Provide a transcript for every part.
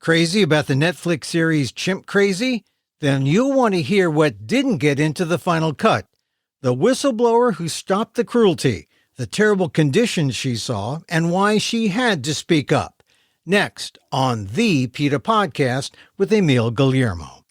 Crazy about the Netflix series Chimp Crazy? Then you'll want to hear what didn't get into the final cut. The whistleblower who stopped the cruelty, the terrible conditions she saw, and why she had to speak up. Next on the PETA Podcast with Emil Guillermo.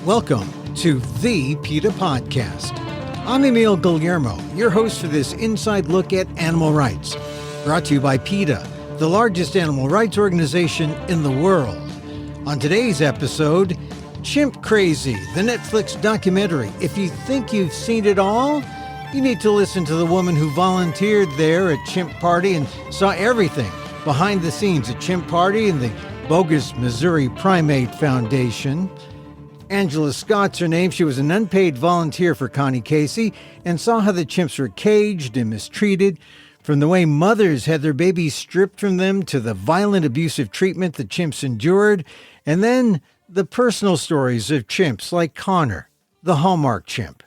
Welcome to the PETA Podcast. I'm Emil Guillermo, your host for this inside look at animal rights. Brought to you by PETA, the largest animal rights organization in the world. On today's episode, Chimp Crazy, the Netflix documentary. If you think you've seen it all, you need to listen to the woman who volunteered there at Chimp Party and saw everything behind the scenes at Chimp Party and the bogus Missouri Primate Foundation. Angela Scott's her name. She was an unpaid volunteer for Connie Casey and saw how the chimps were caged and mistreated, from the way mothers had their babies stripped from them to the violent abusive treatment the chimps endured, and then the personal stories of chimps like Connor, the Hallmark chimp.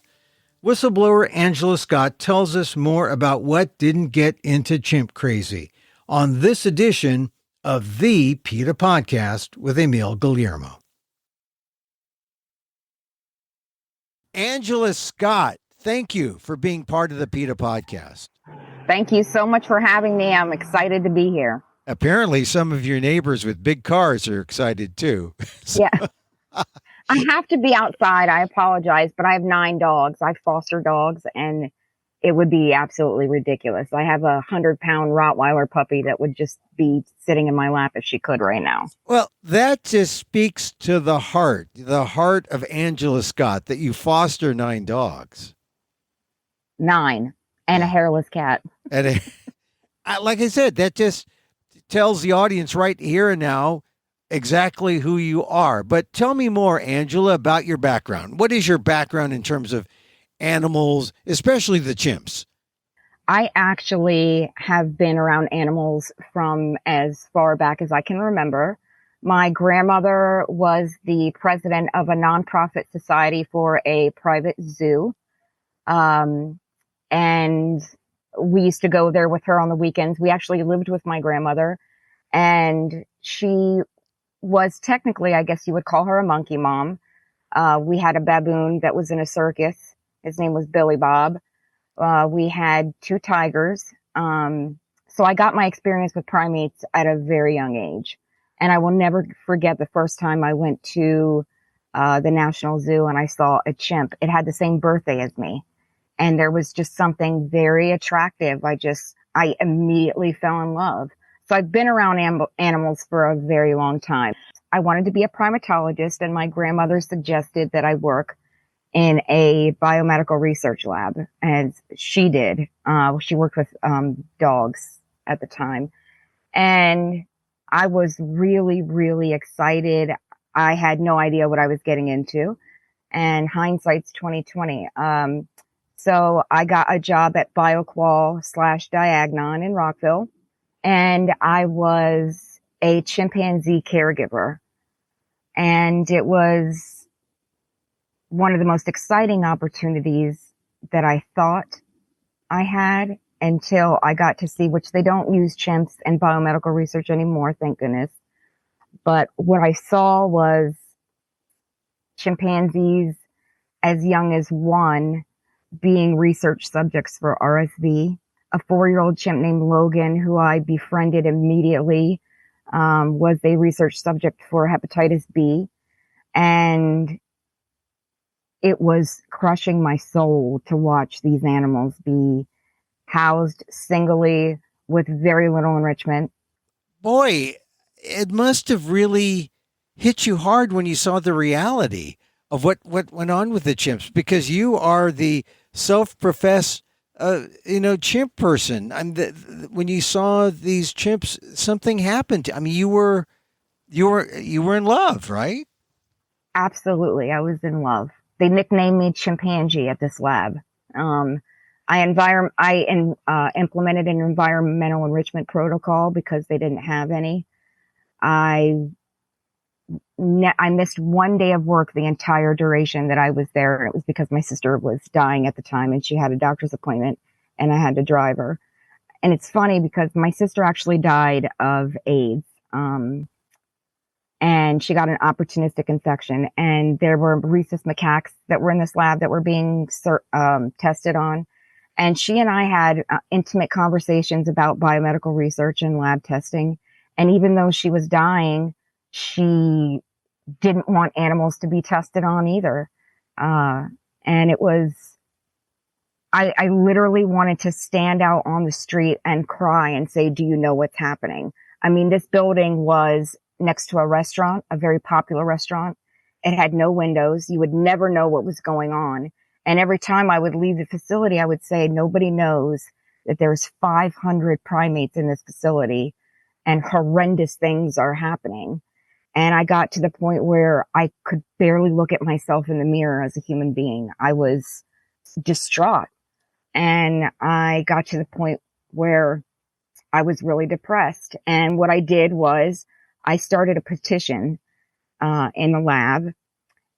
Whistleblower Angela Scott tells us more about what didn't get into Chimp Crazy on this edition of the PETA Podcast with Emil Guillermo. Angela Scott, thank you for being part of the PETA Podcast. Thank you so much for having me. I'm excited to be here. Apparently, some of your neighbors with big cars are excited too. Yeah. I have to be outside. I apologize, but I have 9 dogs. I foster dogs, and it would be absolutely ridiculous. I have a 100-pound Rottweiler puppy that would just be sitting in my lap if she could right now. Well, that just speaks to the heart of Angela Scott, that you foster 9 dogs. 9, and a hairless cat. And like I said, that just tells the audience right here and now exactly who you are. But tell me more, Angela, about your background. What is your background in terms of animals, especially the chimps? I actually have been around animals from as far back as I can remember. My grandmother was the president of a nonprofit society for a private zoo. And we used to go there with her on the weekends. We actually lived with my grandmother, and she was technically, I guess you would call her a monkey mom. We had a baboon that was in a circus. His name was Billy Bob. We had 2 tigers. So I got my experience with primates at a very young age. And I will never forget the first time I went to the National Zoo and I saw a chimp. It had the same birthday as me. And there was just something very attractive. I immediately fell in love. So I've been around animals for a very long time. I wanted to be a primatologist, and my grandmother suggested that I work in a biomedical research lab, and she did. She worked with dogs at the time, and I was really, really excited. I had no idea what I was getting into, and hindsight's 2020. So I got a job at BioQual/Diagnon in Rockville, and I was a chimpanzee caregiver, and it was one of the most exciting opportunities that I thought I had until I got to see, which they don't use chimps in biomedical research anymore, thank goodness. But what I saw was chimpanzees as young as 1 being research subjects for RSV. A 4-year-old chimp named Logan, who I befriended immediately, was a research subject for hepatitis B. And it was crushing my soul to watch these animals be housed singly with very little enrichment. Boy, it must have really hit you hard when you saw the reality of what went on with the chimps, because you are the self-professed, chimp person. When you saw these chimps, something happened. I mean, you were in love, right? Absolutely, I was in love. They nicknamed me Chimpanzee at this lab. I implemented an environmental enrichment protocol because they didn't have any. I I missed one day of work the entire duration that I was there. And it was because my sister was dying at the time and she had a doctor's appointment and I had to drive her. And it's funny because my sister actually died of AIDS. And she got an opportunistic infection, and there were rhesus macaques that were in this lab that were being tested on. And she and I had intimate conversations about biomedical research and lab testing. And even though she was dying, she didn't want animals to be tested on either. And it was, I literally wanted to stand out on the street and cry and say, do you know what's happening? I mean, this building was next to a restaurant, a very popular restaurant. It had no windows. You would never know what was going on. And every time I would leave the facility, I would say, nobody knows that there's 500 primates in this facility and horrendous things are happening. And I got to the point where I could barely look at myself in the mirror as a human being. I was distraught. And I got to the point where I was really depressed. And what I did was I started a petition in the lab.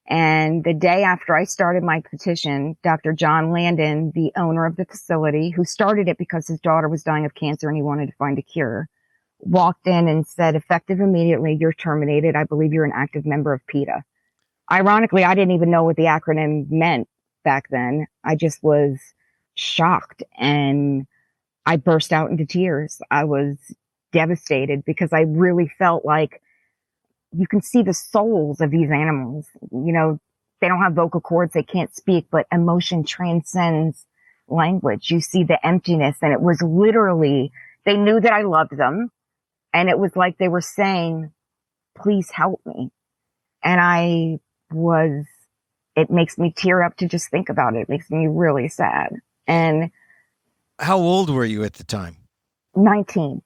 And the day after I started my petition, Dr. John Landon, the owner of the facility, who started it because his daughter was dying of cancer and he wanted to find a cure, walked in and said, effective immediately, you're terminated. I believe you're an active member of PETA. Ironically, I didn't even know what the acronym meant back then. I just was shocked and I burst out into tears. I was devastated because I really felt like you can see the souls of these animals. You know, they don't have vocal cords, they can't speak, but emotion transcends language. You see the emptiness, and it was literally, they knew that I loved them, and it was like they were saying, please help me. And it makes me tear up to just think about it. It makes me really sad. And how old were you at the time? 19.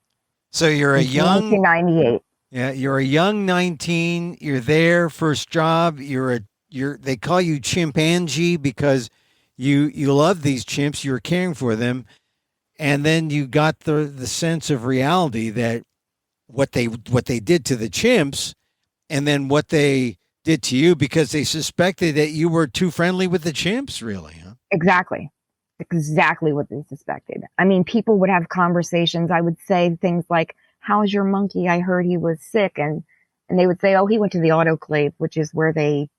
So you're a young 1998. Yeah, you're a young 19. You're there, first job. They call you chimpanzee because you love these chimps. You're caring for them, and then you got the sense of reality that what they did to the chimps, and then what they did to you because they suspected that you were too friendly with the chimps. Really, huh? Exactly what they suspected. I mean, people would have conversations. I would say things like, how's your monkey? I heard he was sick. And they would say, oh, he went to the autoclave, which is where they,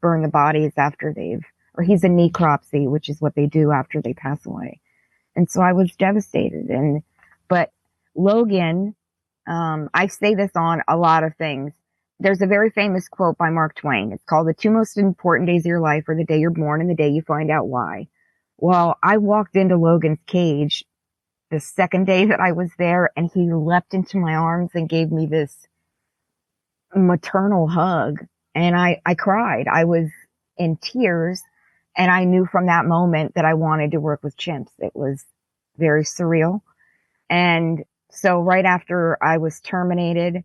burn the bodies after or he's a necropsy, which is what they do after they pass away. And so I was devastated. But Logan, I say this on a lot of things. There's a very famous quote by Mark Twain. It's called, the two most important days of your life are the day you're born and the day you find out why. Well, I walked into Logan's cage the second day that I was there, and he leapt into my arms and gave me this maternal hug. And I cried. I was in tears. And I knew from that moment that I wanted to work with chimps. It was very surreal. And so right after I was terminated,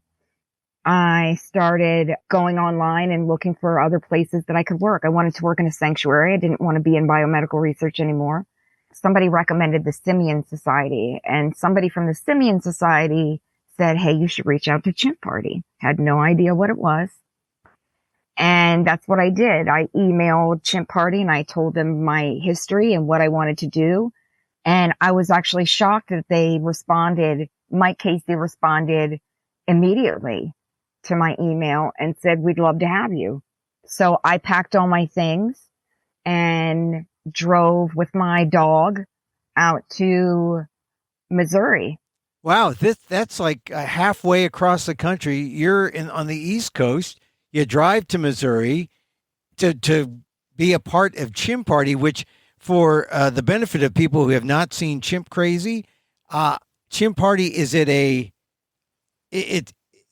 I started going online and looking for other places that I could work. I wanted to work in a sanctuary. I didn't want to be in biomedical research anymore. Somebody recommended the Simian Society, and somebody from the Simian Society said, hey, you should reach out to Chimp Party. Had no idea what it was. And that's what I did. I emailed Chimp Party and I told them my history and what I wanted to do. And I was actually shocked that they responded. Mike Casey responded immediately to my email and said, we'd love to have you. So I packed all my things and drove with my dog out to Missouri. Wow, that's like halfway across the country. You're on the East Coast. You drive to Missouri to be a part of Chimp Party, which, for the benefit of people who have not seen Chimp Crazy, Chimp Party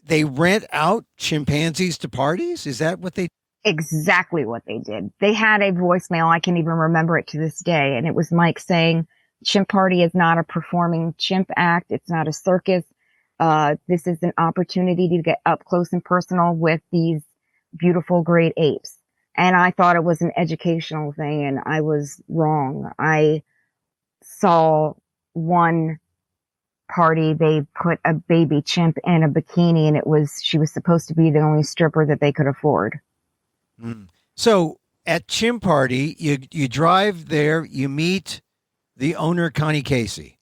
they rent out chimpanzees to parties? Is that what they? Exactly what they did. They had a voicemail. I can even remember it to this day. And it was Mike saying, Chimp Party is not a performing chimp act. It's not a circus. This is an opportunity to get up close and personal with these beautiful great apes. And I thought it was an educational thing, and I was wrong. I saw one party, they put a baby chimp in a bikini, and she was supposed to be the only stripper that they could afford. Mm. So at Chimp Party, you drive there, you meet the owner, Connie Casey.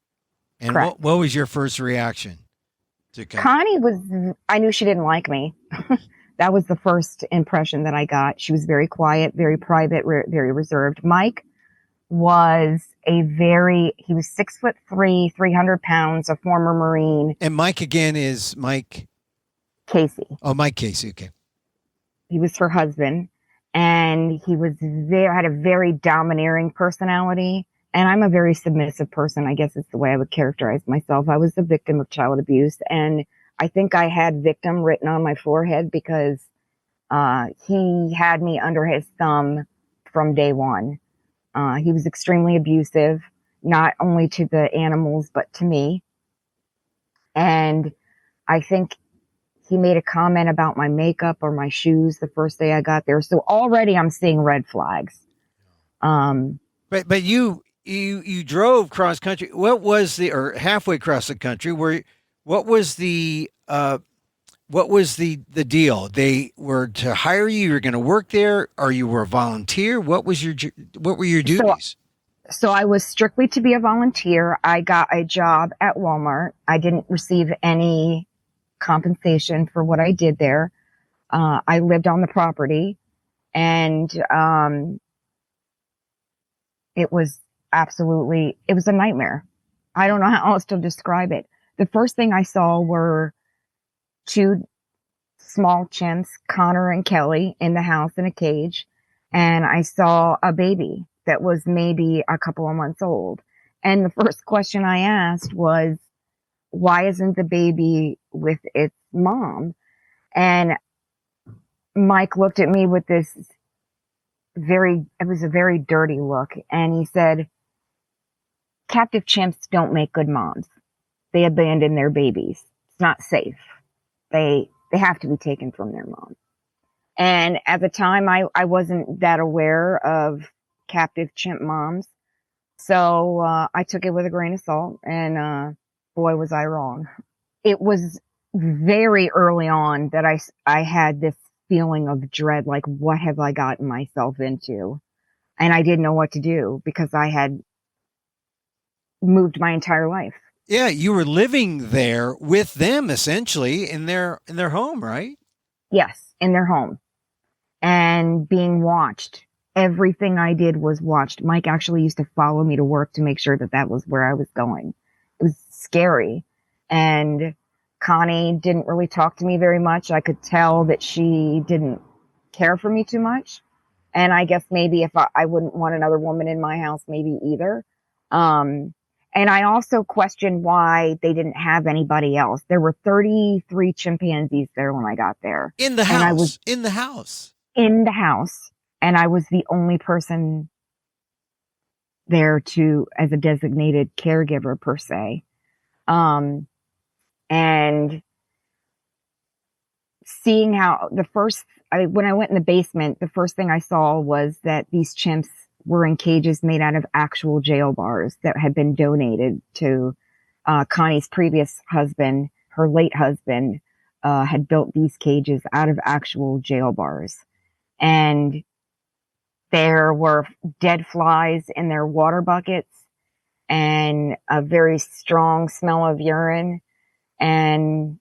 And Correct. what was your first reaction to Connie I knew she didn't like me. That was the first impression that I got. She was very quiet, very private, very reserved. Mike was he was 6'3", 300 pounds, a former Marine. And Mike again is Mike Casey. Oh, Mike Casey. Okay. He was her husband, and he had a very domineering personality. And I'm a very submissive person. I guess it's the way I would characterize myself. I was a victim of child abuse, and I think I had victim written on my forehead because he had me under his thumb from day one. He was extremely abusive, not only to the animals, but to me. And I think he made a comment about my makeup or my shoes the first day I got there. So already I'm seeing red flags. But you drove cross country. What was or halfway across the country? What was the deal? They were to hire you. You were going to work there, or you were a volunteer. What were your duties? So I was strictly to be a volunteer. I got a job at Walmart. I didn't receive any compensation for what I did there. I lived on the property, and it was a nightmare. I don't know how else to describe it. The first thing I saw were two small chimps, Connor and Kelly, in the house in a cage. And I saw a baby that was maybe a couple of months old. And the first question I asked was, why isn't the baby with its mom? And Mike looked at me with this it was a very dirty look. And he said, captive chimps don't make good moms. They abandon their babies. It's not safe. They have to be taken from their mom. And at the time, I wasn't that aware of captive chimp moms. So I took it with a grain of salt, and boy, was I wrong. It was very early on that I had this feeling of dread, like, what have I gotten myself into? And I didn't know what to do because I had moved my entire life. Yeah, you were living there with them essentially in their home, right? Yes, in their home. And being watched. Everything I did was watched. Mike actually used to follow me to work to make sure that was where I was going. It was scary. And Connie didn't really talk to me very much. I could tell that she didn't care for me too much. And I guess maybe if I wouldn't want another woman in my house, maybe either. And I also questioned why they didn't have anybody else. There were 33 chimpanzees there when I got there. In the house. And I was in the house. In the house. And I was the only person there as a designated caregiver per se. And seeing how when I went in the basement, the first thing I saw was that these chimps were in cages made out of actual jail bars that had been donated to Connie's previous husband. Her late husband had built these cages out of actual jail bars. And there were dead flies in their water buckets and a very strong smell of urine. And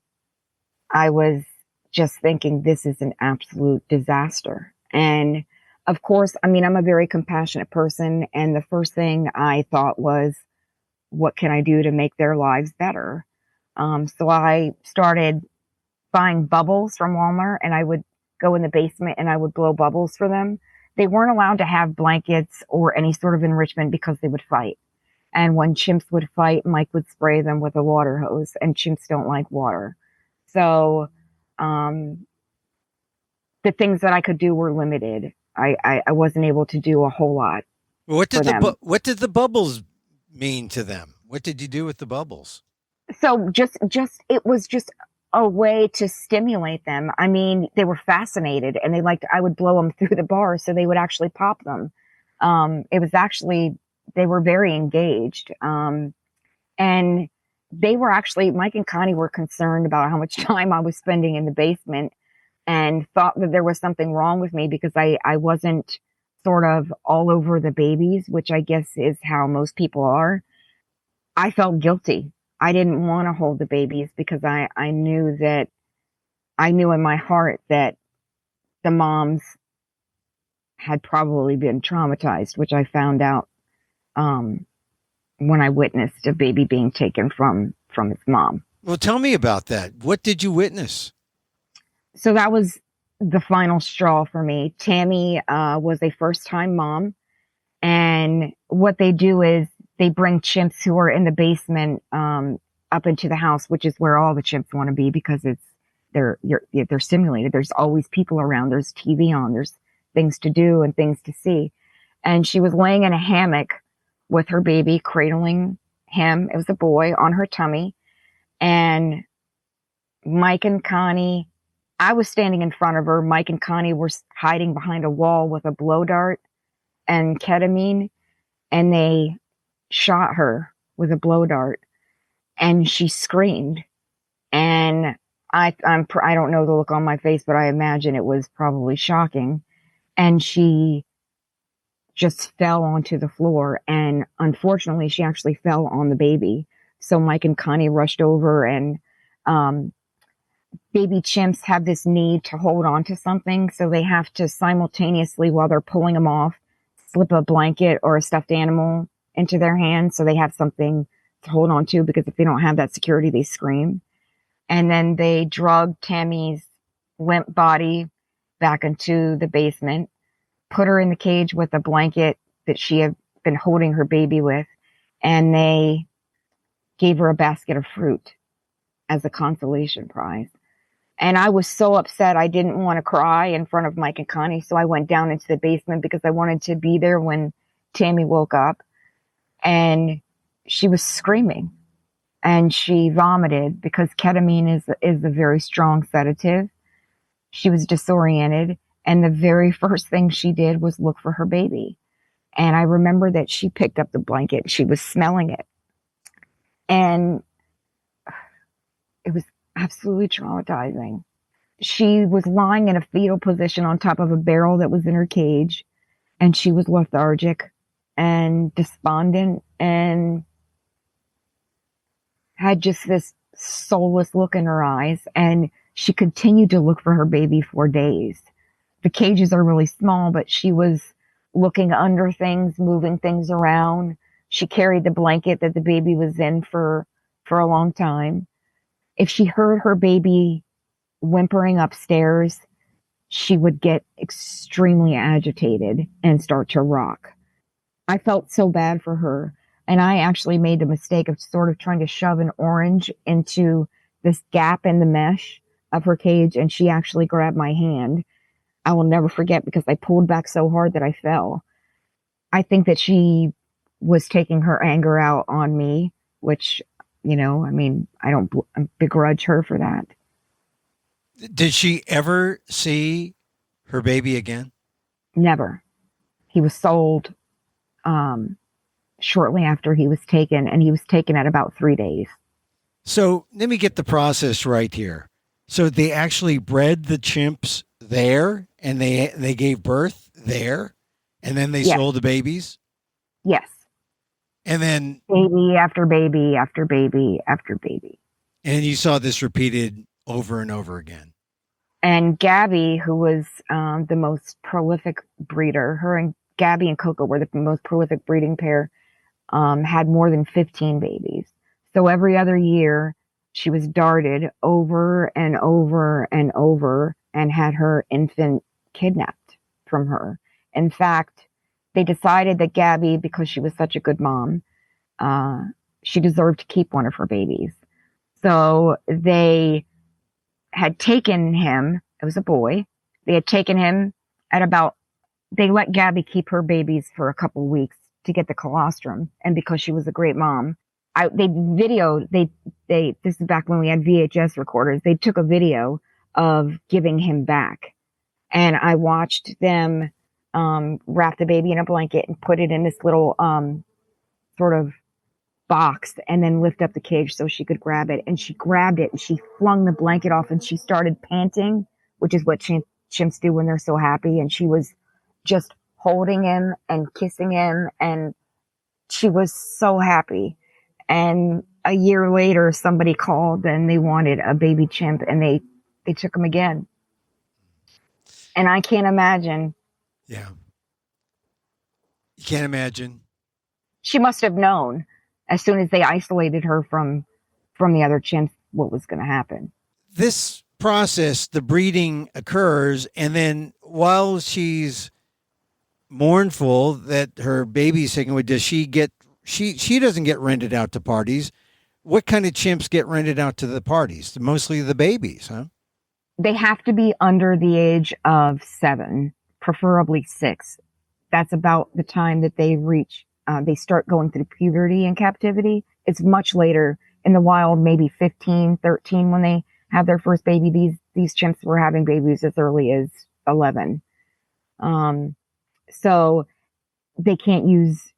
I was just thinking, this is an absolute disaster. And of course, I mean, I'm a very compassionate person. And the first thing I thought was, what can I do to make their lives better? So I started buying bubbles from Walmart, and I would go in the basement and I would blow bubbles for them. They weren't allowed to have blankets or any sort of enrichment because they would fight. And when chimps would fight, Mike would spray them with a water hose, and chimps don't like water. So the things that I could do were limited. I wasn't able to do a whole lot. What did the bubbles mean to them? What did you do with the bubbles? So it was just a way to stimulate them. I mean, they were fascinated, and I would blow them through the bars so they would actually pop them. It was actually, they were very engaged. And they were actually, Mike and Connie were concerned about how much time I was spending in the basement and thought that there was something wrong with me because I wasn't sort of all over the babies, which I guess is how most people are. I felt guilty. I didn't want to hold the babies because I knew that I knew in my heart that the moms had probably been traumatized, which I found out um, when I witnessed a baby being taken from its mom. Well, tell me about that. What did you witness? So that was the final straw for me. Tammy was a first time mom, and what they do is they bring chimps who are in the basement up into the house, which is where all the chimps want to be because they're stimulated. There's always people around. There's TV on. There's things to do and things to see. And she was laying in a hammock with her baby, cradling him. It was a boy on her tummy. And Mike and Connie, I was standing in front of her. Mike and Connie were hiding behind a wall with a blow dart and ketamine, and they shot her with a blow dart, and she screamed. And I don't know the look on my face, but I imagine it was probably shocking. And she just fell onto the floor, and unfortunately, she actually fell on the baby. So Mike and Connie rushed over, and baby chimps have this need to hold on to something, so they have to simultaneously, while they're pulling them off, slip a blanket or a stuffed animal into their hand so they have something to hold on to, because if they don't have that security, they scream. And then they drug Tammy's limp body back into the basement, put her in the cage with a blanket that she had been holding her baby with, and they gave her a basket of fruit as a consolation prize. And I was so upset. I didn't want to cry in front of Mike and Connie. So I went down into the basement because I wanted to be there when Tammy woke up. And she was screaming and she vomited because ketamine is a very strong sedative. She was disoriented. And the very first thing she did was look for her baby. And I remember that she picked up the blanket. She was smelling it. And it was absolutely traumatizing. She was lying in a fetal position on top of a barrel that was in her cage, and she was lethargic and despondent and had just this soulless look in her eyes. And she continued to look for her baby for days. The cages are really small, but she was looking under things, moving things around. She carried the blanket that the baby was in for a long time. If she heard her baby whimpering upstairs, she would get extremely agitated and start to rock. I felt so bad for her. And I actually made the mistake of sort of trying to shove an orange into this gap in the mesh of her cage. And she actually grabbed my hand. I will never forget because I pulled back so hard that I fell. I think that she was taking her anger out on me, which, I mean, I don't begrudge her for that. Did she ever see her baby again? Never. He was sold shortly after he was taken, and he was taken at about 3 days. So let me get the process right here. So they actually bred the chimps there, and they gave birth there, and then they sold the babies? Yes. And then baby after baby after baby after baby. And you saw this repeated over and over again. And Gabby, who was the most prolific breeder, her and Gabby and Coco were the most prolific breeding pair, had more than 15 babies. So every other year, she was darted over and over and over and had her infant kidnapped from her. In fact, they decided that Gabby, because she was such a good mom, she deserved to keep one of her babies. So they had taken him, it was a boy, they had taken him they let Gabby keep her babies for a couple weeks to get the colostrum. And because she was a great mom, this is back when we had VHS recorders, they took a video of giving him back. And I watched them wrap the baby in a blanket and put it in this little sort of box and then lift up the cage so she could grab it. And she grabbed it and she flung the blanket off and she started panting, which is what chimps do when they're so happy. And she was just holding him and kissing him, and she was so happy. And a year later, somebody called and they wanted a baby chimp, and they took him again. And I can't imagine. Yeah. You can't imagine. She must have known as soon as they isolated her from the other chimps what was going to happen. This process, the breeding occurs, and then while she's mournful that her baby's taken away, does she get, she doesn't get rented out to parties. What kind of chimps get rented out to the parties? Mostly the babies, huh? They have to be under the age of 7, preferably 6. That's about the time that they reach, they start going through puberty in captivity. It's much later in the wild, maybe 15, 13 when they have their first baby. These chimps were having babies as early as 11. So they can't use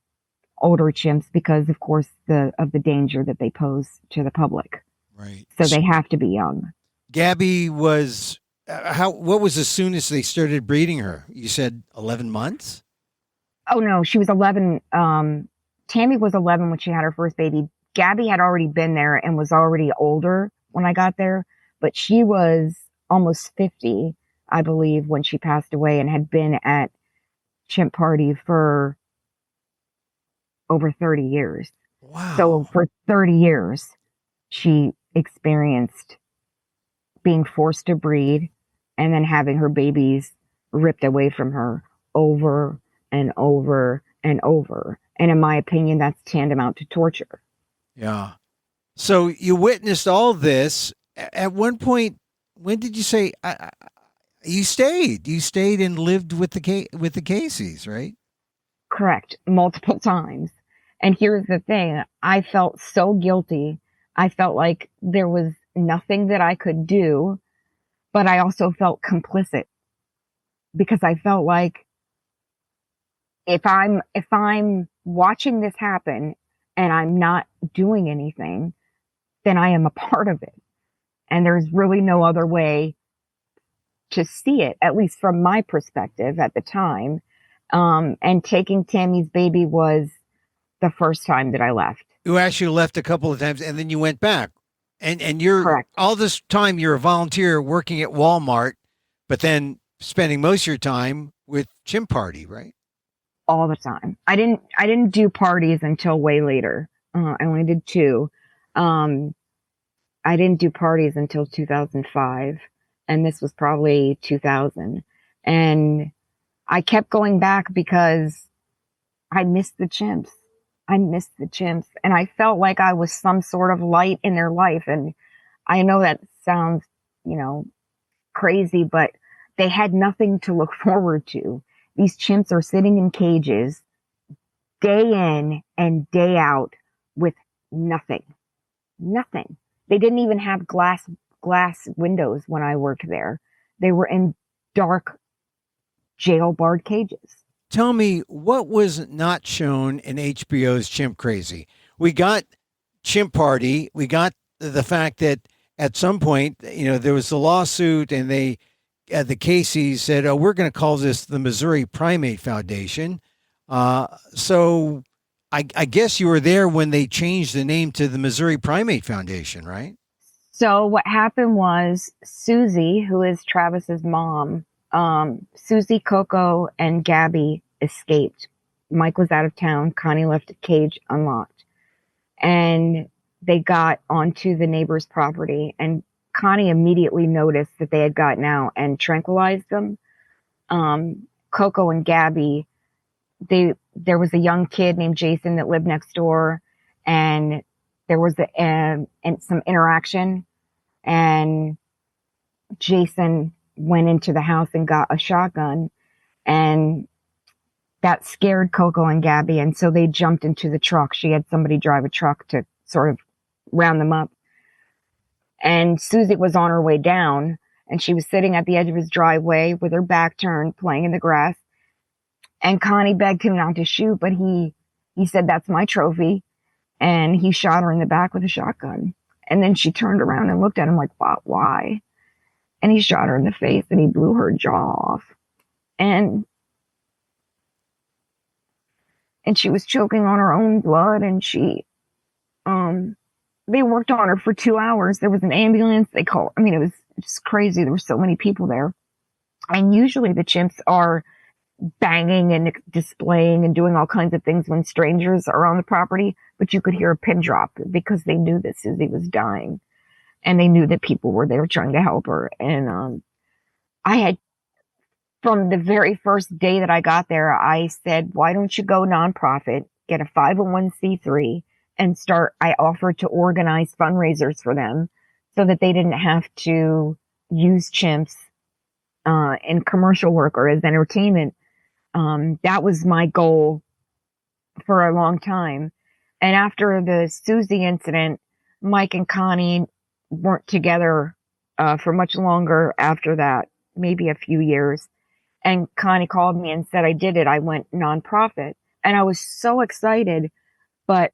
older chimps because, of course, of the danger that they pose to the public. Right. So they have to be young. Gabby was what was as soon as they started breeding her? You said 11 months? Oh no, she was 11. Tammy was 11 when she had her first baby. Gabby had already been there and was already older when I got there, but she was almost 50, I believe, when she passed away, and had been at Chimp Party for over 30 years. Wow. So for 30 years, she experienced being forced to breed and then having her babies ripped away from her over and over and over. And in my opinion, that's tantamount to torture. Yeah. So you witnessed all this. At one point, when did you say you stayed? You stayed and lived with the Caseys, right? Correct. Multiple times. And here's the thing. I felt so guilty. I felt like there was nothing that I could do, but I also felt complicit because I felt like if I'm watching this happen and I'm not doing anything, then I am a part of it. And there's really no other way to see it, at least from my perspective at the time. And taking Tammy's baby was the first time that I left. You actually left a couple of times and then you went back. And you're Correct. All this time you're a volunteer working at Walmart, but then spending most of your time with Chimp Party, right? All the time. I didn't do parties until way later. I only did 2. I didn't do parties until 2005, and this was probably 2000. And I kept going back because I missed the chimps. And I felt like I was some sort of light in their life. And I know that sounds, crazy, but they had nothing to look forward to. These chimps are sitting in cages day in and day out with nothing. They didn't even have glass windows when I worked there. They were in dark jail barred cages. Tell me, what was not shown in HBO's Chimp Crazy? We got Chimp Party. We got the fact that at some point, there was a lawsuit and the Caseys said, oh, we're going to call this the Missouri Primate Foundation. So I guess you were there when they changed the name to the Missouri Primate Foundation, right? So what happened was Susie, who is Travis's mom, Susie, Coco, and Gabby escaped. Mike was out of town. Connie left the cage unlocked. And they got onto the neighbor's property. And Connie immediately noticed that they had gotten out and tranquilized them. Coco and Gabby, there was a young kid named Jason that lived next door. And there was some interaction. And Jason went into the house and got a shotgun, and that scared Coco and Gabby. And so they jumped into the truck. She had somebody drive a truck to sort of round them up. And Susie was on her way down, and she was sitting at the edge of his driveway with her back turned, playing in the grass. And Connie begged him not to shoot, but he said, that's my trophy. and he shot her in the back with a shotgun. And then she turned around and looked at him like, why? And he shot her in the face and he blew her jaw off. And she was choking on her own blood, and they worked on her for 2 hours. There was an ambulance. It was just crazy. There were so many people there. And usually the chimps are banging and displaying and doing all kinds of things when strangers are on the property, but you could hear a pin drop because they knew that Susie was dying, and they knew that people were there trying to help her. And I had, from the very first day that I got there, I said, why don't you go nonprofit, get a 501c3, and I offered to organize fundraisers for them so that they didn't have to use chimps in commercial work or as entertainment. That was my goal for a long time. And after the Susie incident, Mike and Connie weren't together for much longer after that, maybe a few years. And Connie called me and said, I did it. I went nonprofit. And I was so excited, but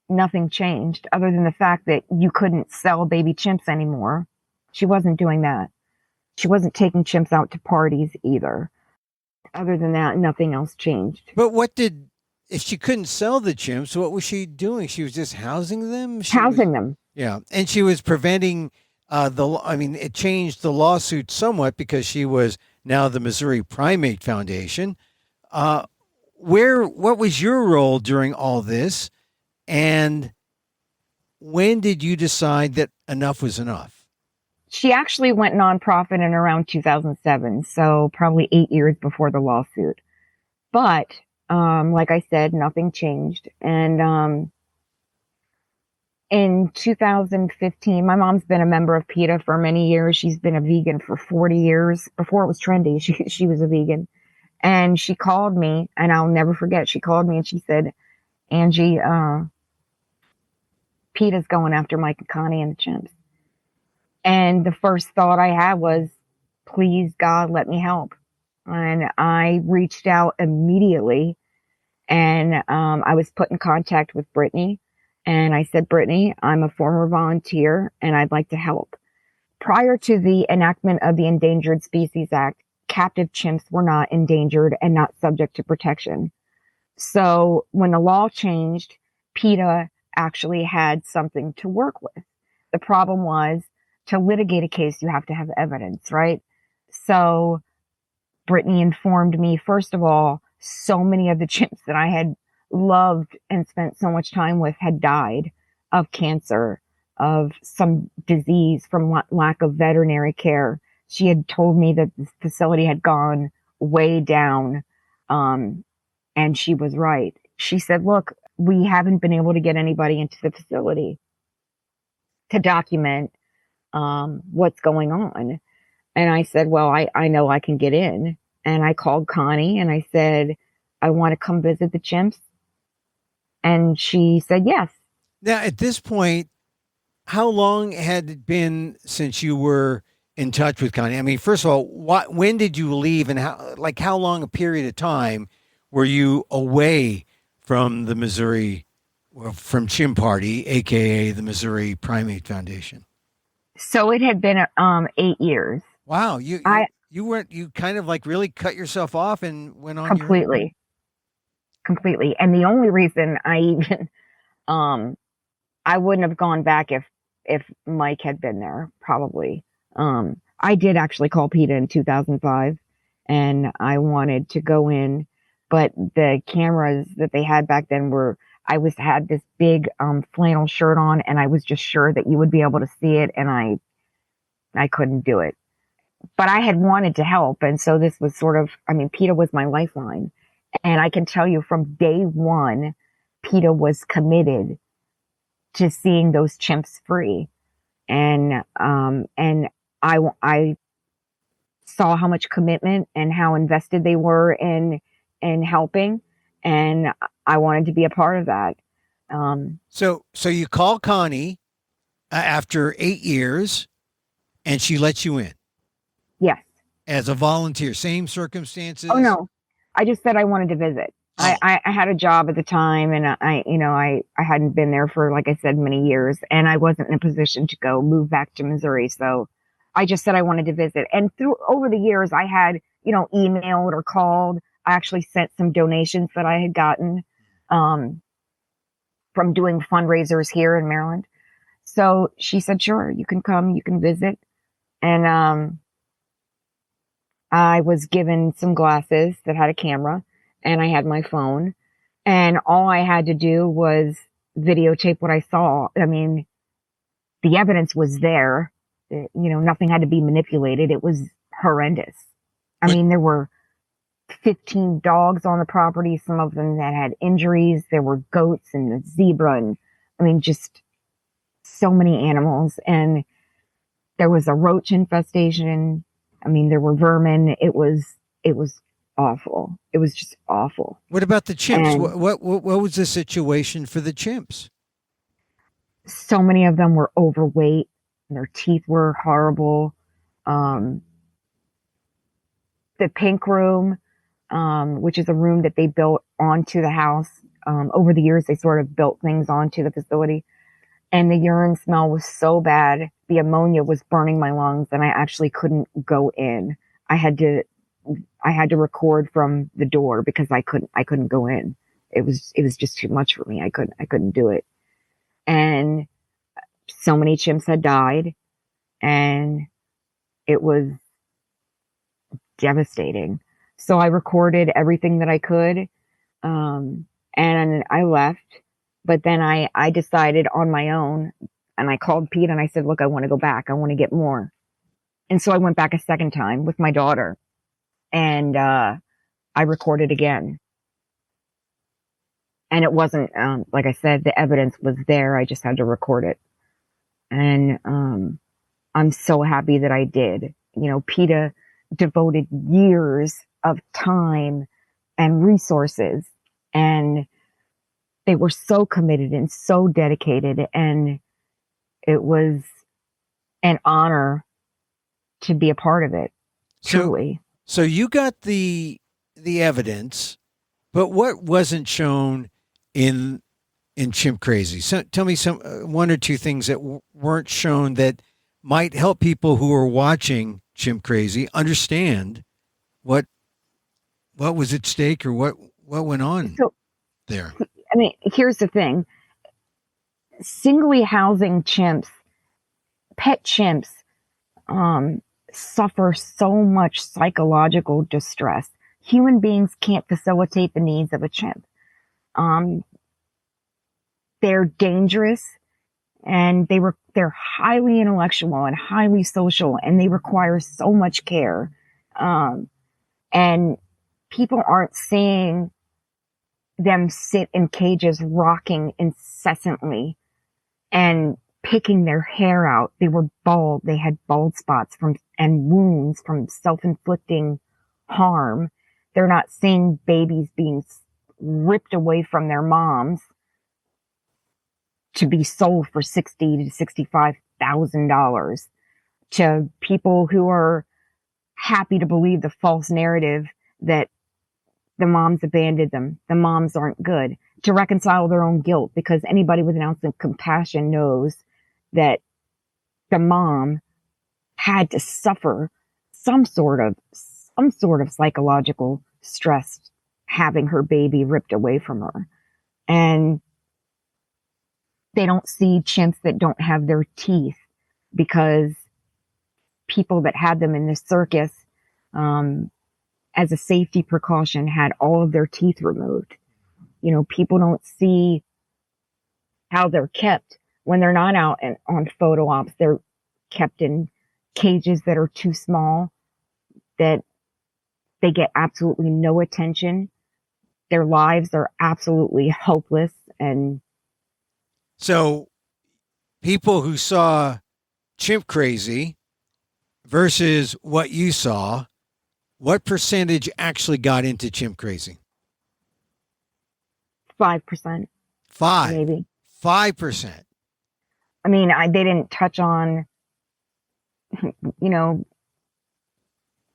nothing changed other than the fact that you couldn't sell baby chimps anymore. She wasn't doing that. She wasn't taking chimps out to parties either. Other than that, nothing else changed. But if she couldn't sell the chimps, what was she doing? She was just housing them? Them. Yeah. And she was preventing it changed the lawsuit somewhat because she was now the Missouri Primate Foundation. What was your role during all this? And when did you decide that enough was enough? She actually went nonprofit in around 2007, so probably 8 years before the lawsuit. But like I said, nothing changed. And in 2015, my mom's been a member of PETA for many years. She's been a vegan for 40 years. Before it was trendy, she was a vegan. And she called me, and I'll never forget, she called me and she said, Angie, PETA's going after Mike and Connie and the chimps. And the first thought I had was, please, God, let me help. And I reached out immediately, and I was put in contact with Brittany. And I said, Brittany, I'm a former volunteer, and I'd like to help. Prior to the enactment of the Endangered Species Act, captive chimps were not endangered and not subject to protection. So when the law changed, PETA actually had something to work with. The problem was, to litigate a case, you have to have evidence, right? So Brittany informed me, first of all, so many of the chimps that I had loved and spent so much time with had died of cancer, of some disease from lack of veterinary care. She had told me that the facility had gone way down, and she was right. She said, look, we haven't been able to get anybody into the facility to document what's going on. And I said, well, I know I can get in. And I called Connie and I said, I want to come visit the chimps. And she said, yes. Now, at this point, how long had it been since you were in touch with Connie? I mean, first of all, when did you leave, and how long a period of time were you away from the Missouri, from Chimp Party, AKA the Missouri Primate Foundation? So it had been 8 years. Wow, you kind of like really cut yourself off and went on completely. And the only reason I even I wouldn't have gone back if Mike had been there, probably. I did actually call PETA in 2005, and I wanted to go in, but the cameras that they had back then had this big flannel shirt on, and I was just sure that you would be able to see it, and I couldn't do it. But I had wanted to help, and so this was PETA was my lifeline. And I can tell you from day one, PETA was committed to seeing those chimps free. And I saw how much commitment and how invested they were in helping, and I wanted to be a part of that. So you call Connie after 8 years, and she lets you in. Yes. As a volunteer, same circumstances? Oh, no. I just said I wanted to visit. Oh, I had a job at the time, and I hadn't been there for, like I said, many years, and I wasn't in a position to go move back to Missouri. So I just said I wanted to visit. And over the years, I had, emailed or called. I actually sent some donations that I had gotten, um, from doing fundraisers here in Maryland. So she said, sure, you can come, you can visit. And, I was given some glasses that had a camera, and I had my phone, and all I had to do was videotape what I saw. I mean, the evidence was there. Nothing had to be manipulated. It was horrendous. I what? mean, there were 15 dogs on the property, some of them that had injuries. There were goats and a zebra, and I mean, just so many animals. And there was a roach infestation. I mean, there were vermin. It was awful. It was just awful. What about the chimps? And What was the situation for the chimps? so many of them were overweight. Their teeth were horrible. Um, the pink room, which is a room that they built onto the house. Over the years, they sort of built things onto the facility, and the urine smell was so bad. The ammonia was burning my lungs, and I actually couldn't go in. I had to record from the door because I couldn't go in. It was just too much for me. I couldn't do it. And so many chimps had died, and it was devastating. So I recorded everything that I could. And I left, but then I decided on my own, and I called Pete and I said, look, I want to go back. I want to get more. And so I went back a second time with my daughter, and, I recorded again. And it wasn't, like I said, the evidence was there. I just had to record it. And, I'm so happy that I did. PETA devoted years of time and resources, and they were so committed and so dedicated. And it was an honor to be a part of it. Truly. So you got the evidence, but what wasn't shown in Chimp Crazy? So tell me some one or two things that weren't shown that might help people who are watching Chimp Crazy understand what was at stake or what went on So, there. I mean, here's the thing. Singly housing chimps, pet chimps, suffer so much psychological distress. Human beings can't facilitate the needs of a chimp. Um, they're dangerous, and they're highly intellectual and highly social, and they require so much care. And people aren't seeing them sit in cages rocking incessantly and picking their hair out. They were bald. They had bald spots and wounds from self-inflicting harm. They're not seeing babies being ripped away from their moms to be sold for $60,000 to $65,000 to people who are happy to believe the false narrative that the moms abandoned them. The moms aren't good, to reconcile their own guilt, because anybody with an ounce of compassion knows that the mom had to suffer some sort of psychological stress having her baby ripped away from her. And they don't see chimps that don't have their teeth, because people that had them in the circus, as a safety precaution, had all of their teeth removed. People don't see how they're kept when they're not out and on photo ops. They're kept in cages that are too small, that they get absolutely no attention. Their lives are absolutely hopeless. And So people who saw Chimp Crazy versus what you saw, what percentage actually got into Chimp Crazy? 5%, maybe. 5%. I mean, they didn't touch on, you know,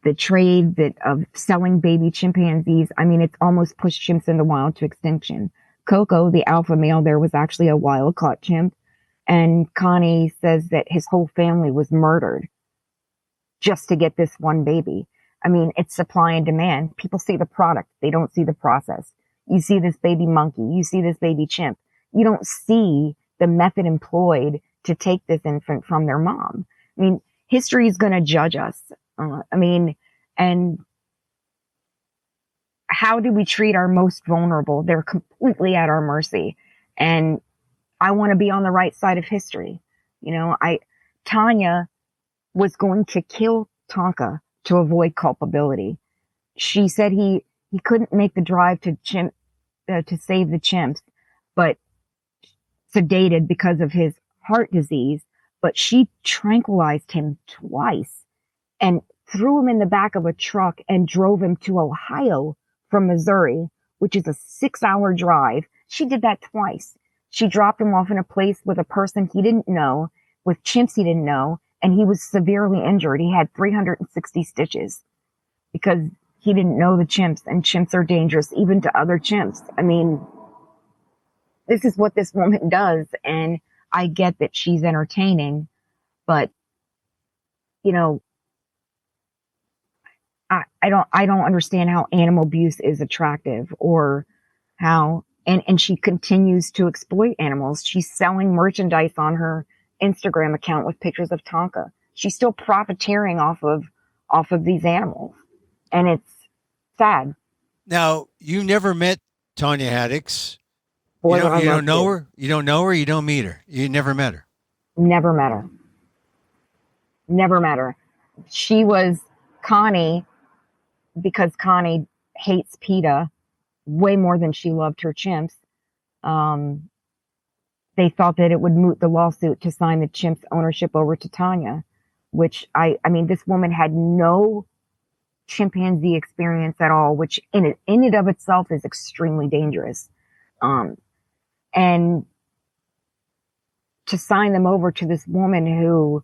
the trade of selling baby chimpanzees. I mean, it's almost pushed chimps in the wild to extinction. Coco, the alpha male there, was actually a wild caught chimp. And Connie says that his whole family was murdered just to get this one baby. I mean, it's supply and demand. People see the product. They don't see the process. You see this baby monkey. You see this baby chimp. You don't see the method employed to take this infant from their mom. I mean, history is going to judge us. And how do we treat our most vulnerable? They're completely at our mercy. And I want to be on the right side of history. Tanya was going to kill Tonka to avoid culpability. She said he couldn't make the drive to save the chimps, but sedated because of his heart disease. But she tranquilized him twice and threw him in the back of a truck and drove him to Ohio from Missouri, which is a 6-hour drive. She did that twice. She dropped him off in a place with a person he didn't know, with chimps he didn't know, and he was severely injured. He had 360 stitches because he didn't know the chimps, and chimps are dangerous even to other chimps. I mean, this is what this woman does, and I get that she's entertaining, but I don't understand how animal abuse is attractive, or how, and she continues to exploit animals. She's selling merchandise on her Instagram account with pictures of Tonka. She's still profiteering off of these animals, and it's sad. Now, you never met Tanya Haddix. Boy, You would don't, I you love don't know to. her. You don't know her. You don't meet her. You never met her. Never met her. Never met her. She was Connie, because Connie hates PETA way more than she loved her chimps. They thought that it would moot the lawsuit to sign the chimps' ownership over to Tanya, which I mean, this woman had no chimpanzee experience at all, which in and of itself is extremely dangerous. And to sign them over to this woman who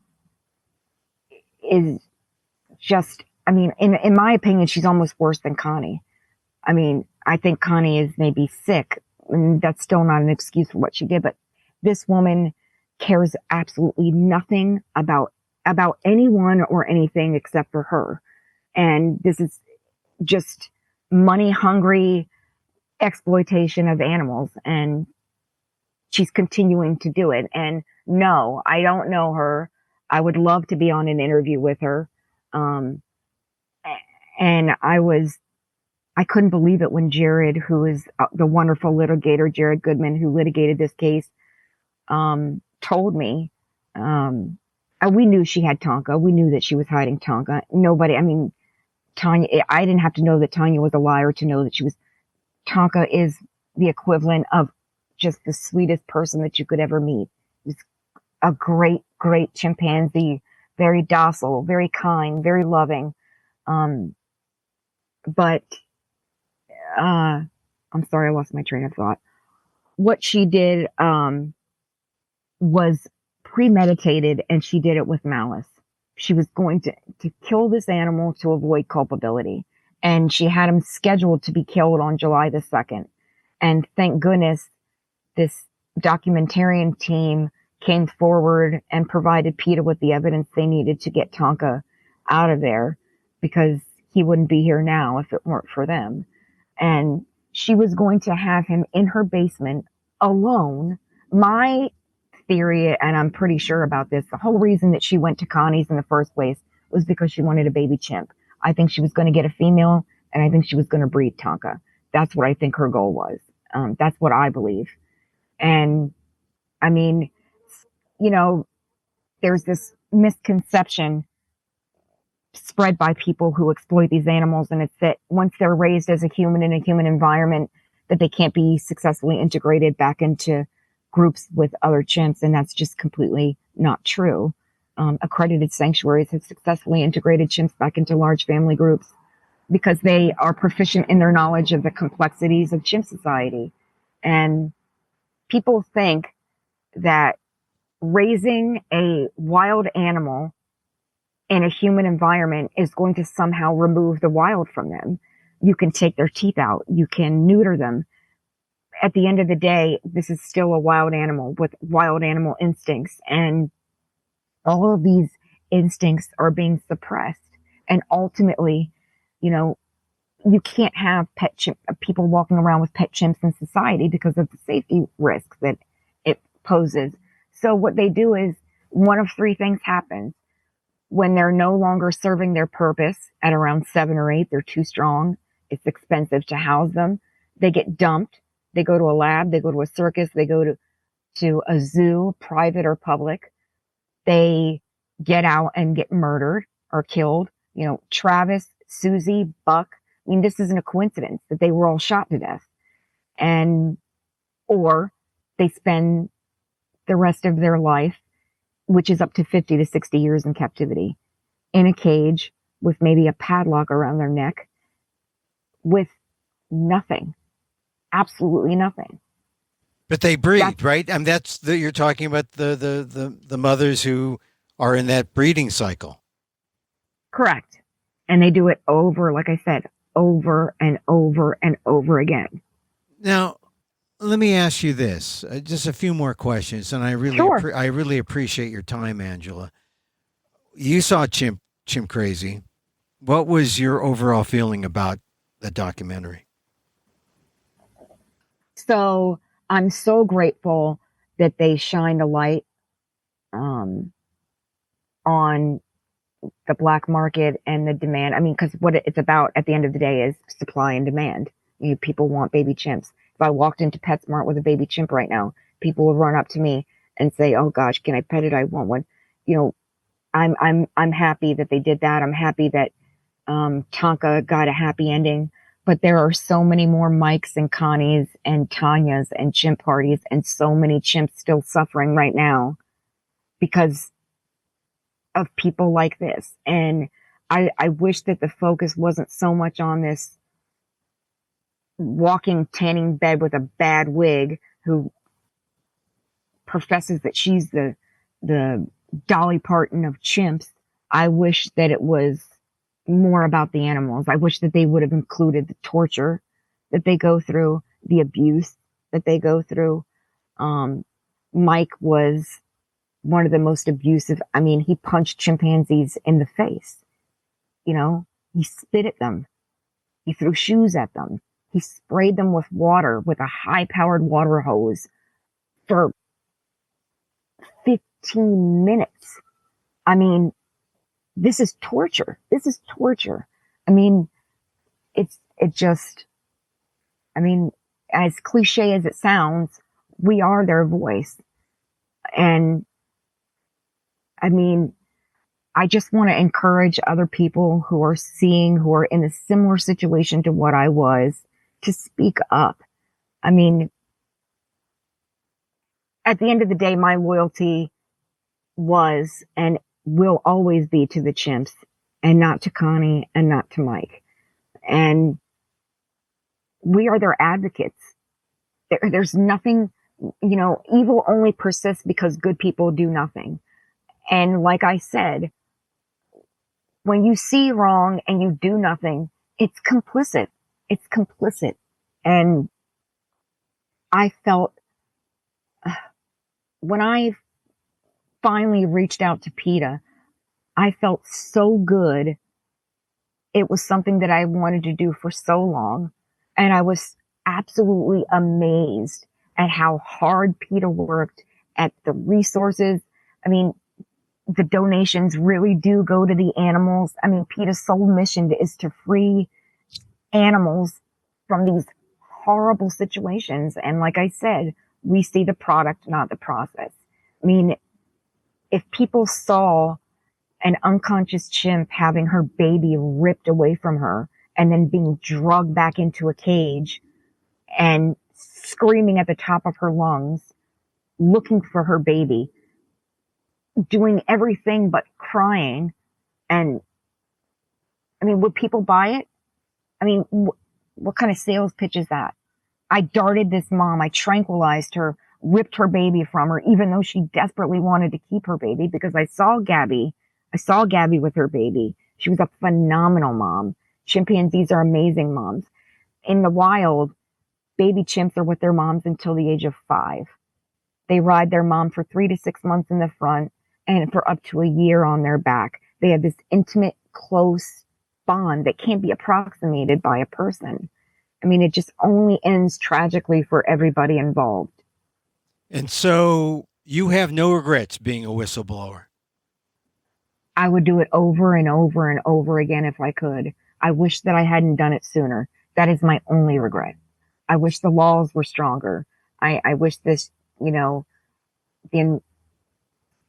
is just, I mean, in my opinion, she's almost worse than Connie. I mean, I think Connie is maybe sick, and that's still not an excuse for what she did, but this woman cares absolutely nothing about anyone or anything except for her. And this is just money hungry exploitation of animals, and she's continuing to do it. And no, I don't know her. I would love to be on an interview with her. And I couldn't believe it when Jared, who is the wonderful litigator, Jared Goodman, who litigated this case, told me, we knew she had Tonka. We knew that she was hiding Tonka. Tanya, I didn't have to know that Tanya was a liar to know that Tonka is the equivalent of just the sweetest person that you could ever meet. She's a great, great chimpanzee, very docile, very kind, very loving. But I'm sorry, I lost my train of thought. What she did was premeditated, and she did it with malice. She was going to kill this animal to avoid culpability. And she had him scheduled to be killed on July the 2nd. And thank goodness this documentarian team came forward and provided PETA with the evidence they needed to get Tonka out of there, because he wouldn't be here now if it weren't for them. And she was going to have him in her basement alone. My theory, and I'm pretty sure about this, the whole reason that she went to Connie's in the first place was because she wanted a baby chimp. I think she was going to get a female, and I think she was going to breed Tonka. That's what I think her goal was. That's what I believe. And I mean, there's this misconception spread by people who exploit these animals, and it's that once they're raised as a human in a human environment, that they can't be successfully integrated back into groups with other chimps, and that's just completely not true. Accredited sanctuaries have successfully integrated chimps back into large family groups because they are proficient in their knowledge of the complexities of chimp society. And people think that raising a wild animal in a human environment is going to somehow remove the wild from them. You can take their teeth out. You can neuter them. At the end of the day, this is still a wild animal with wild animal instincts. And all of these instincts are being suppressed. And ultimately, you know, you can't have people walking around with pet chimps in society because of the safety risks that it poses. So what they do is one of three things happens. When they're no longer serving their purpose at around 7 or 8, they're too strong. It's expensive to house them. They get dumped. They go to a lab. They go to a circus. They go to a zoo, private or public. They get out and get murdered or killed. You know, Travis, Susie, Buck. I mean, this isn't a coincidence that they were all shot to death. Or they spend the rest of their life, which is up to 50 to 60 years in captivity, in a cage with maybe a padlock around their neck with nothing, absolutely nothing. But they breed, right? I mean, you're talking about the mothers who are in that breeding cycle. Correct. And they do it over, like I said, over and over and over again. Now, let me ask you this, just a few more questions, and I really appreciate your time, Angela. You saw Chimp Crazy. What was your overall feeling about the documentary? So I'm so grateful that they shined a light on the black market and the demand. I mean, because what it's about at the end of the day is supply and demand. You know, people want baby chimps. If I walked into PetSmart with a baby chimp right now, people would run up to me and say, "Oh gosh, can I pet it? I want one." You know, I'm happy that they did that. I'm happy that Tonka got a happy ending. But there are so many more Mikes and Connies and Tanyas and chimp parties and so many chimps still suffering right now because of people like this. And I wish that the focus wasn't so much on this walking tanning bed with a bad wig who professes that she's the Dolly Parton of chimps. I wish that it was more about the animals. I wish that they would have included the torture that they go through, the abuse that they go through. Mike was one of the most abusive. I mean, he punched chimpanzees in the face. You know, he spit at them. He threw shoes at them. He sprayed them with water, with a high-powered water hose for 15 minutes. I mean, this is torture. This is torture. I mean, I mean, as cliche as it sounds, we are their voice. And I mean, I just want to encourage other people who are in a similar situation to what I was, to speak up. I mean, at the end of the day, my loyalty was and will always be to the chimps and not to Connie and not to Mike. And we are their advocates. There's nothing, you know, evil only persists because good people do nothing. And like I said, when you see wrong and you do nothing, it's complicit. It's complicit. And I felt when I finally reached out to PETA, I felt so good. It was something that I wanted to do for so long. And I was absolutely amazed at how hard PETA worked, at the resources. I mean, the donations really do go to the animals. I mean, PETA's sole mission is to free animals from these horrible situations. And like I said, we see the product, not the process. I mean, if people saw an unconscious chimp having her baby ripped away from her and then being drugged back into a cage and screaming at the top of her lungs, looking for her baby, doing everything but crying. And I mean, would people buy it? I mean, what kind of sales pitch is that? I darted this mom. I tranquilized her, ripped her baby from her, even though she desperately wanted to keep her baby, because I saw Gabby. I saw Gabby with her baby. She was a phenomenal mom. Chimpanzees are amazing moms. In the wild, baby chimps are with their moms until the age of 5. They ride their mom for 3 to 6 months in the front and for up to a year on their back. They have this intimate, close bond that can't be approximated by a person. I mean, it just only ends tragically for everybody involved. And so you have no regrets being a whistleblower. I would do it over and over and over again if I could. I wish that I hadn't done it sooner. That is my only regret. I wish the laws were stronger. I wish this, the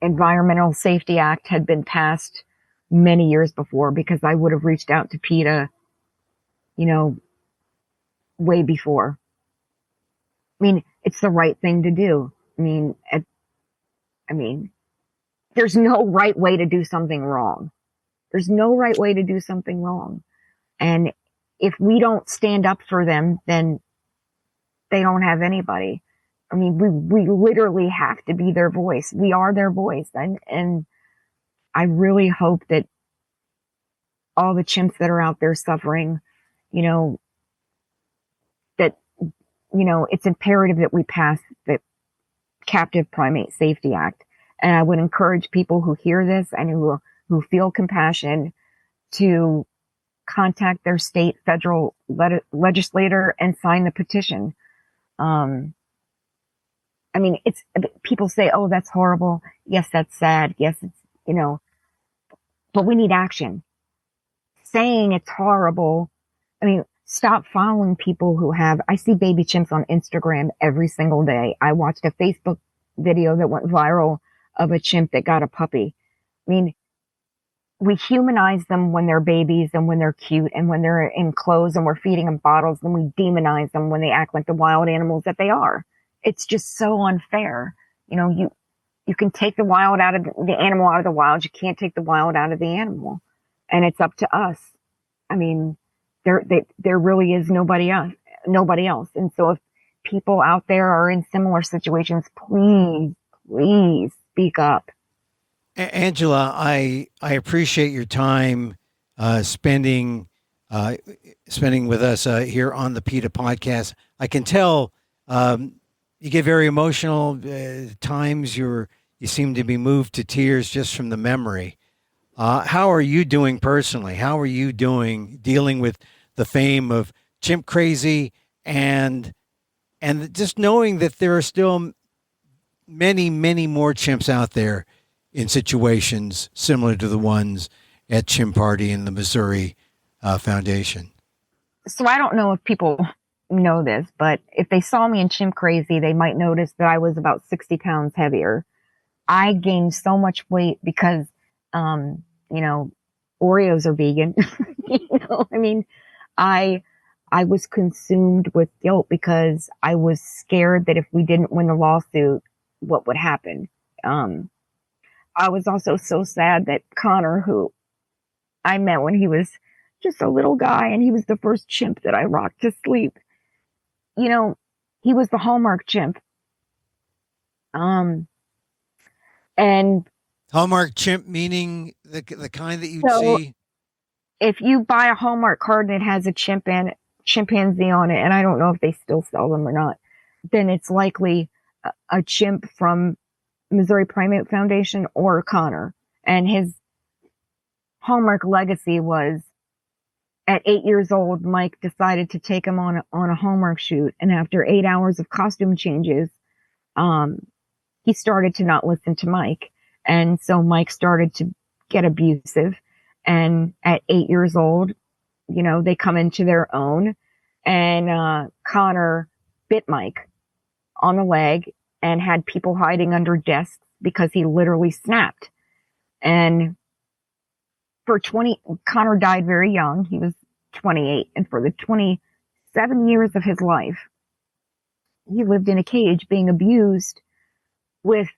Environmental Safety Act had been passed many years before, because I would have reached out to PETA, way before. I mean, it's the right thing to do. I mean, there's no right way to do something wrong. There's no right way to do something wrong. And if we don't stand up for them, then they don't have anybody. I mean, we literally have to be their voice. We are their voice. And I really hope that all the chimps that are out there suffering, it's imperative that we pass the Captive Primate Safety Act. And I would encourage people who hear this and who feel compassion to contact their state, federal legislator and sign the petition. I mean, people say, oh, that's horrible. Yes, that's sad. Yes, it's, but we need action. Saying it's horrible. I mean, stop following people I see baby chimps on Instagram every single day. I watched a Facebook video that went viral of a chimp that got a puppy. I mean, we humanize them when they're babies and when they're cute and when they're in clothes and we're feeding them bottles, and we demonize them when they act like the wild animals that they are. It's just so unfair. You can take the animal out of the wild. You can't take the wild out of the animal. And it's up to us. I mean, there really is nobody else. And so if people out there are in similar situations, please speak up. Angela, I appreciate your time spending with us here on the PETA podcast. I can tell you get very emotional. Times you seem to be moved to tears just from the memory. How are you doing personally? How are you dealing with the fame of Chimp Crazy and just knowing that there are still many, many more chimps out there in situations similar to the ones at Chimp Party and the Missouri Foundation? So I don't know if people know this, but if they saw me in Chimp Crazy, they might notice that I was about 60 pounds heavier. I gained so much weight because, Oreos are vegan. I mean, I was consumed with guilt because I was scared that if we didn't win the lawsuit, what would happen? I was also so sad that Connor, who I met when he was just a little guy and he was the first chimp that I rocked to sleep, he was the Hallmark chimp. And Hallmark chimp meaning the kind that you'd see. If you buy a Hallmark card and it has a chimpanzee on it, and I don't know if they still sell them or not, then it's likely a chimp from Missouri Primate Foundation or Connor. And his Hallmark legacy was, at 8 years old, Mike decided to take him on a Hallmark shoot. And after 8 hours of costume changes, he started to not listen to Mike. And so Mike started to get abusive. And at 8 years old, they come into their own. And Connor bit Mike on the leg and had people hiding under desks because he literally snapped. And Connor died very young. He was 28. And for the 27 years of his life, he lived in a cage being abused with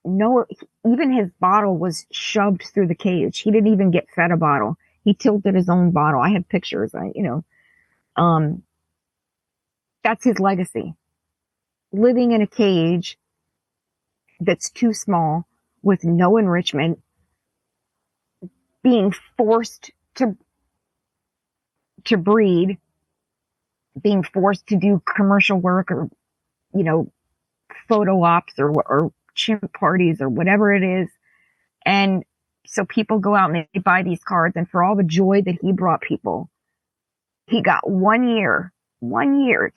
even his bottle was shoved through the cage. He didn't even get fed a bottle. He tilted his own bottle. I have pictures. That's his legacy. Living in a cage that's too small with no enrichment, being forced to breed, being forced to do commercial work or, photo ops or chimp parties or whatever it is. And so people go out and they buy these cards, and for all the joy that he brought people, he got 1 year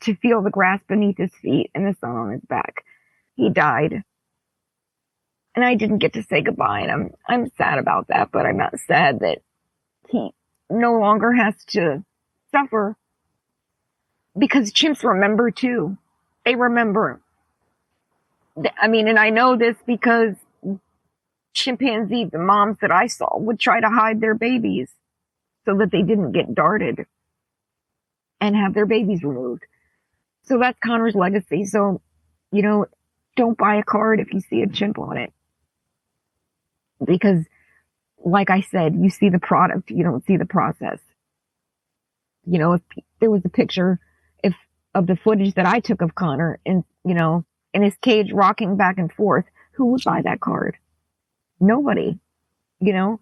to feel the grass beneath his feet and the sun on his back. He died. And I didn't get to say goodbye, and I'm sad about that, but I'm not sad that he no longer has to suffer, because chimps remember too. They remember. I mean, and I know this because chimpanzees, the moms that I saw, would try to hide their babies so that they didn't get darted and have their babies removed. So that's Connor's legacy. So, don't buy a card if you see a chimp on it. Because, like I said, you see the product, you don't see the process. If there was a picture of the footage that I took of Connor and, in his cage rocking back and forth, who would buy that card? Nobody, You're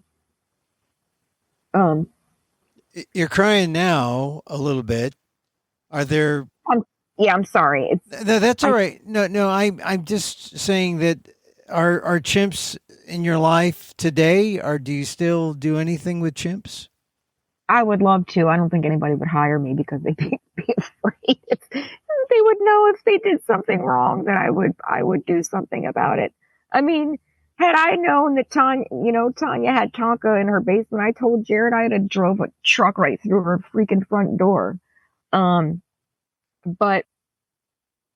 crying now a little bit. Are there? I'm sorry. That's all right. No. I'm just saying that are chimps in your life today? Or do you still do anything with chimps? I would love to. I don't think anybody would hire me because they'd be afraid. They would know if they did something wrong that I would do something about it. I mean, had I known that Tanya had Tonka in her basement, I told Jared I'd have drove a truck right through her freaking front door. But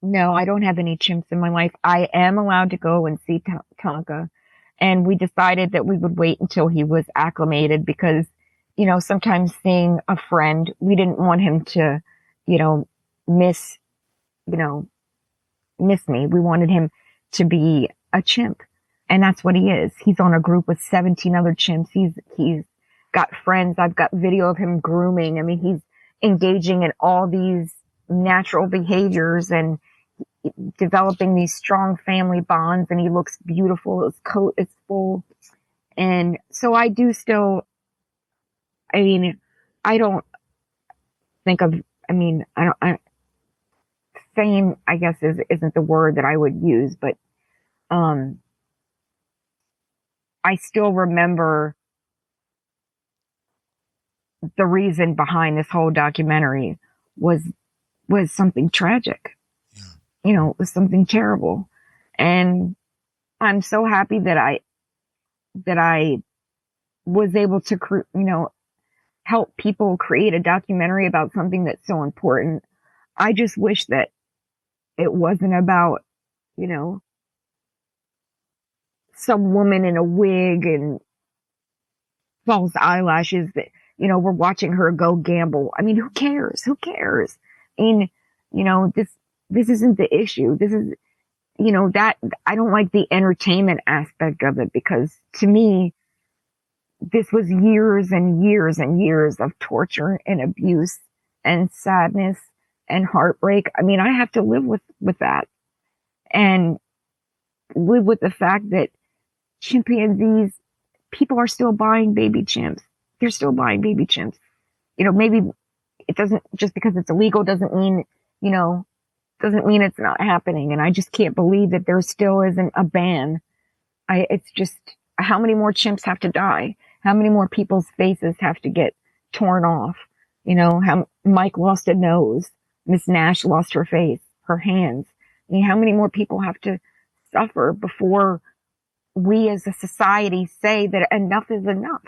no, I don't have any chimps in my life. I am allowed to go and see Tonka, and we decided that we would wait until he was acclimated because, sometimes seeing a friend, we didn't want him to, miss me. We wanted him to be a chimp. And that's what he is. He's on a group with 17 other chimps. He's got friends. I've got video of him grooming. I mean, he's engaging in all these natural behaviors and developing these strong family bonds, and he looks beautiful. His coat is full. And so I do still, I don't think of, fame, I guess, isn't the word that I would use, but, I still remember the reason behind this whole documentary was something tragic. Yeah. It was something terrible. And I'm so happy that I was able to, help people create a documentary about something that's so important. I just wish that it wasn't about, some woman in a wig and false eyelashes that, we're watching her go gamble. I mean, who cares? Who cares? I mean, this isn't the issue. This is, that I don't like the entertainment aspect of it, because to me, this was years and years and years of torture and abuse and sadness and heartbreak. I mean, I have to live with that and live with the fact that chimpanzees, people are still buying baby chimps. They're still buying baby chimps. Maybe it doesn't, just because it's illegal doesn't mean it's not happening. And I just can't believe that there still isn't a ban. It's just, how many more chimps have to die? How many more people's faces have to get torn off? How Mike lost a nose. Miss Nash lost her face, her hands. I mean, how many more people have to suffer before we as a society say that enough is enough?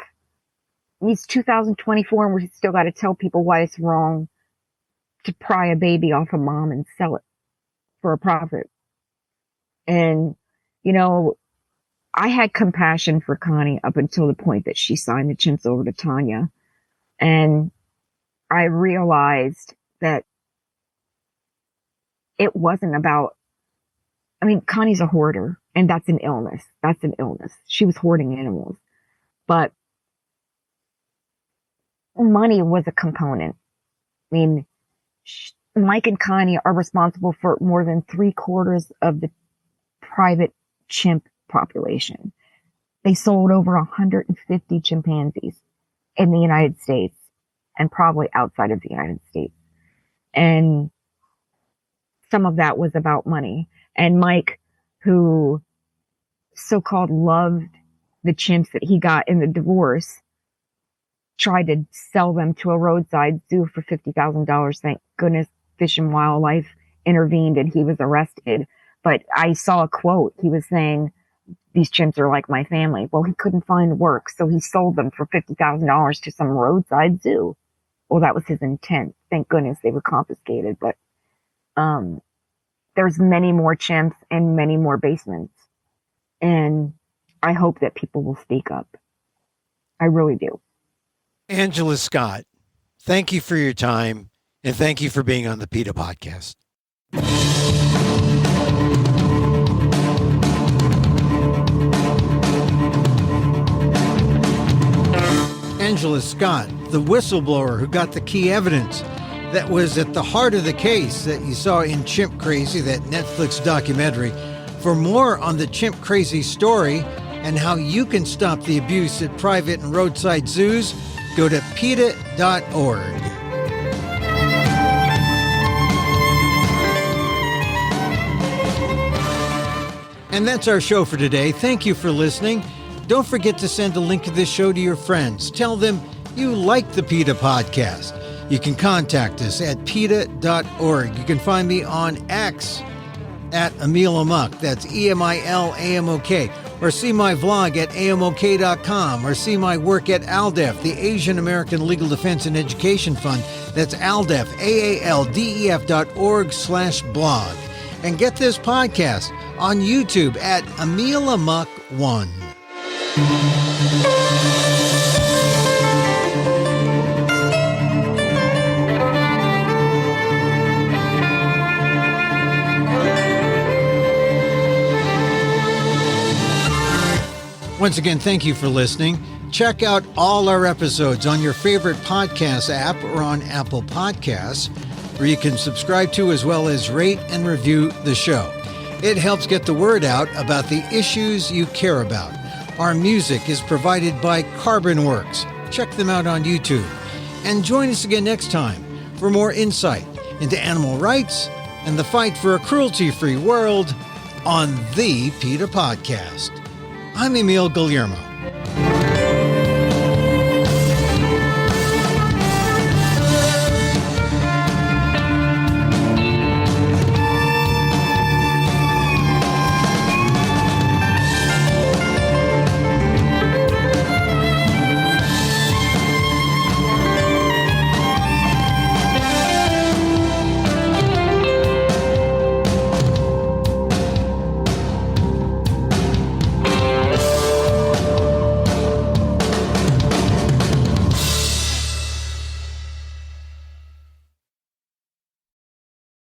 It's 2024 and we still got to tell people why it's wrong to pry a baby off a mom and sell it for a profit. And, I had compassion for Connie up until the point that she signed the chimps over to Tanya. And I realized that it wasn't about, Connie's a hoarder, and that's an illness. That's an illness. She was hoarding animals. But money was a component. Mike and Connie are responsible for more than 3/4 of the private chimp population. They sold over 150 chimpanzees in the United States and probably outside of the United States. And some of that was about money. And Mike, who so-called loved the chimps that he got in the divorce, tried to sell them to a roadside zoo for $50,000. Thank goodness Fish and Wildlife intervened and he was arrested. But I saw a quote. He was saying, these chimps are like my family. Well, he couldn't find work, so he sold them for $50,000 to some roadside zoo. Well, that was his intent. Thank goodness they were confiscated. But there's many more chimps and many more basements. And I hope that people will speak up. I really do. Angela Scott, thank you for your time, and thank you for being on the PETA Podcast. Angela Scott, the whistleblower who got the key evidence that was at the heart of the case that you saw in Chimp Crazy, that Netflix documentary. For more on the Chimp Crazy story and how you can stop the abuse at private and roadside zoos, go to PETA.org. And that's our show for today. Thank you for listening. Don't forget to send a link to this show to your friends. Tell them you like the PETA Podcast. You can contact us at PETA.org. You can find me on X at Emil Amok. That's EMILAMOK. Or see my vlog at AMOK.com. Or see my work at ALDEF, the Asian American Legal Defense and Education Fund. That's ALDEF, AALDEF.org/blog. And get this podcast on YouTube at Emil Amok 1. Once again, thank you for listening. Check out all our episodes on your favorite podcast app or on Apple Podcasts, where you can subscribe to as well as rate and review the show. It helps get the word out about the issues you care about. Our music is provided by Carbon Works. Check them out on YouTube. And join us again next time for more insight into animal rights and the fight for a cruelty-free world on the PETA Podcast. I'm Emil Guillermo.